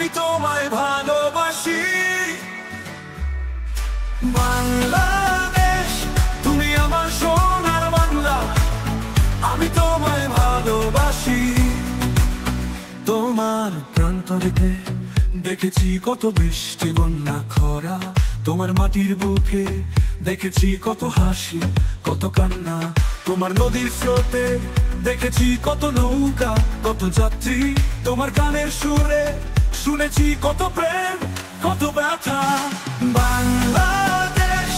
আমি তোমায় ভালোবাসি। বাংলাদেশ তুমি আমার সোনার বাংলা, আমি তোমায় ভালোবাসি। তোমার প্রান্তরেতে দেখেছি কত বৃষ্টি বন্যা খরা, তোমার মাটির বুকে দেখেছি কত হাসি কত কান্না, তোমার নদীর স্রোতে দেখেছি কত নৌকা কত যাত্রী, তোমার গানের সুরে শুনেছি কত প্রেম কত ব্যথা। বাংলাদেশ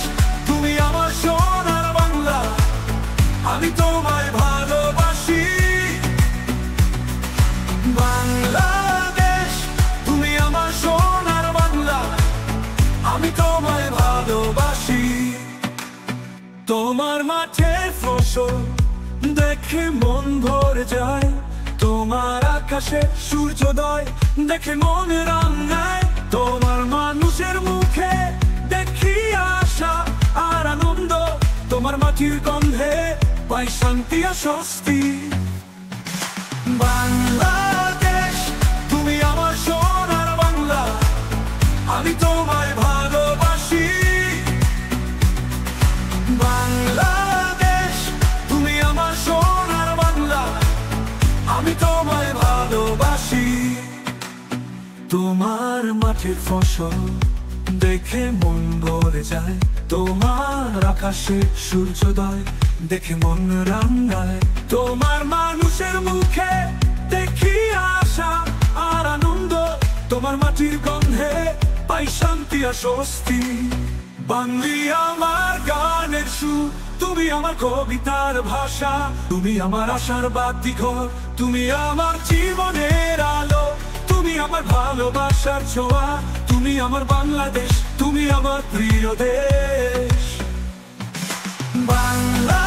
তুমি আমার সোনার বাংলা, আমি তোমায় ভালোবাসি। বাংলাদেশ তুমি আমার সোনার বাংলা, আমি তোমায় ভালোবাসি। তোমার মাঠের ফসল দেখে মন ভরে যায়, তোমার আকাশে সূর্যোদয় দেখে মন রাঙায়, তোমার মানুষের মুখে দেখি আশা আর আনন্দ, তোমার মাটির গন্ধে পাই শান্তি আর স্বস্তি। বাংলাদেশ তুমি আমার সোনার বাংলা, আমি তোমায় ভালোবাসি। বাংলাদেশ তুমি আমার সোনার বাংলা, আমি তোমায় ভালোবাসি। তোমার মাঠের ফসল দেখে মন ভরে যায়, তোমার আকাশে সূর্যোদয় দেখে মন রাঙায়, তোমার মানুষের মুখে দেখি আশা আর আনন্দ, তোমার মাটির গন্ধে পাই শান্তি আর স্বস্তি। বাংলি আমার গানের সুর, তুমি আমার কবিতার ভাষা, তুমি আমার আশার বাতিঘর, তুমি আমার জীবনের আলো, তুমি আমার ভালোবাসার ছোঁয়া, তুমি আমার বাংলাদেশ, তুমি আমার প্রিয় দেশ। বাংলা